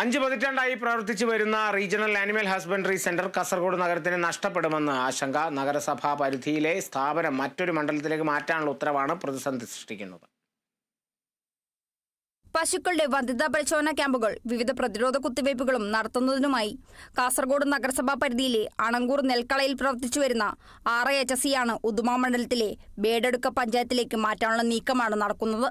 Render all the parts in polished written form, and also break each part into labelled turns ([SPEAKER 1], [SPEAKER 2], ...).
[SPEAKER 1] 5 പതിറ്റാണ്ടായി പ്രവർത്തിച്ചു വരുന്ന regional animal husbandry centre Kasaragod നഗരത്തിന് നഷ്ടപ്പെടുമെന്ന് ആശങ്ക. നഗരസഭാ പരിധിയിലെ സ്ഥാപനം മറ്റൊരു മണ്ഡലത്തിലേക്ക് മാറ്റാനുള്ള ഉത്തരവാണ് പ്രതിസന്ധി സൃഷ്ടിക്കുന്നത്.
[SPEAKER 2] പശുക്കളുടെ വന്ധ്യതാ പരിശോധനാ ക്യാമ്പുകൾ വിവിധ പ്രതിരോധ കുത്തിവയ്പ്പുകളും നടത്തുന്നതിനുമായി കാസർഗോഡ് നഗരസഭാ പരിധിയിലെ അണങ്കൂർ നെൽക്കളയിൽ പ്രവർത്തിച്ചു വരുന്ന RHSE ഉദുമ മണ്ഡലത്തിലെ ബേഡടുക്ക പഞ്ചായത്തിലേക്ക് മാറ്റാനുള്ള നീക്കമാണ് നടക്കുന്നത്.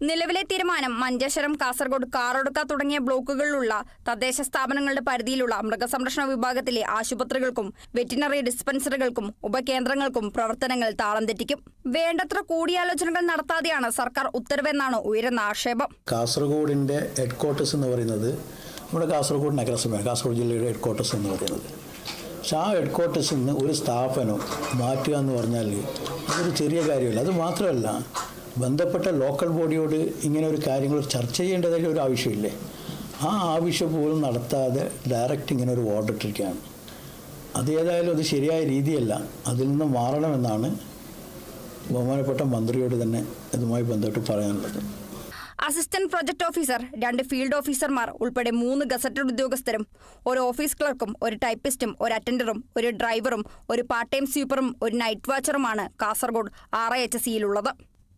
[SPEAKER 2] നിലവിലെ തീരുമാനം മഞ്ചേശ്വരം, കാസർഗോഡ്, കാറടുക്ക തുടങ്ങിയ ബ്ലോക്കുകളിലുള്ള തദ്ദേശ സ്ഥാപനങ്ങളുടെ പരിധിയിലുള്ള മൃഗസംരക്ഷണ വിഭാഗത്തിലെ ആശുപത്രികൾക്കും വെറ്റിനറി ഡിസ്പെൻസറികൾക്കും ഉപകേന്ദ്രങ്ങൾക്കും പ്രവർത്തനങ്ങൾ താളം തെറ്റിക്കും. വേണ്ടത്ര കൂടിയാലോചനകൾ നടത്താതെയാണ് സർക്കാർ ഉത്തരവെന്നാണ് ഉയരുന്ന ആക്ഷേപം.
[SPEAKER 3] കാസർഗോഡിൻ്റെ ഹെഡ് ക്വാർട്ടേഴ്സ് എന്ന് പറയുന്നത് നമ്മുടെ കാസർഗോഡ് നഗരസഭയാണ്, കാസർഗോഡ് ജില്ലയുടെ ഹെഡ് ക്വാർട്ടേഴ്സ് എന്ന് പറയുന്നത്. പക്ഷേ ആ ഹെഡ് ക്വാർട്ടേഴ്സിൽ നിന്ന് ഒരു സ്ഥാപനം മാറ്റുക എന്ന് പറഞ്ഞാൽ അതൊരു ചെറിയ കാര്യമല്ല. അത് മാത്രമല്ല, ബന്ധപ്പെട്ട ലോക്കൽ ബോഡിയോട് ഇങ്ങനെ ഒരു കാര്യങ്ങൾ ചർച്ച ചെയ്യേണ്ടതായ ഒരു ആവശ്യമില്ലേ? ആ ആവശ്യം പോലും നടത്താതെ ഡയറക്റ്റ് ഇങ്ങനെ ഒരു ഓർഡർ ഇട്ടിരിക്കുകയാണ്. അതേതായാലും അത് ശരിയായ രീതിയല്ല. അതിൽ നിന്ന് മാറണമെന്നാണ് ബഹുമാനപ്പെട്ട മന്ത്രിയോട് തന്നെ ഇതുമായി ബന്ധപ്പെട്ട് പറയാനുള്ളത്.
[SPEAKER 2] അസിസ്റ്റന്റ് പ്രൊജക്ട് ഓഫീസർ, 2 ഫീൽഡ് ഓഫീസർമാർ ഉൾപ്പെടെ 3 ഗസറ്റഡ് ഉദ്യോഗസ്ഥരും, ഒരു ഓഫീസ് ക്ലർക്കും, ഒരു ടൈപ്പിസ്റ്റും, ഒരു അറ്റൻഡറും, ഒരു ഡ്രൈവറും, ഒരു പാർട്ട് ടൈം സ്വീപ്പറും, ഒരു നൈറ്റ് വാച്ചറുമാണ് കാസർഗോഡ് RHSEയിലുള്ളത്.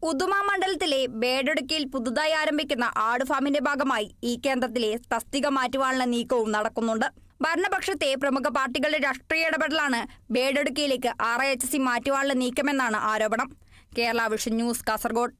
[SPEAKER 2] ഉദുമ മണ്ഡലത്തിലെ ബേഡടുക്കയിൽ പുതുതായി ആരംഭിക്കുന്ന ആട് ഫാമിന്റെ ഭാഗമായി ഈ കേന്ദ്രത്തിലെ തസ്തിക മാറ്റുവാനുള്ള നീക്കവും നടക്കുന്നുണ്ട്. ഭരണപക്ഷത്തെ പ്രമുഖ പാർട്ടികളുടെ രാഷ്ട്രീയ ഇടപെടലാണ് ബേഡടുക്കയിലേക്ക് RHSE മാറ്റുവാനുള്ള നീക്കമെന്നാണ് ആരോപണം. Kerala vision news, Kasaragod.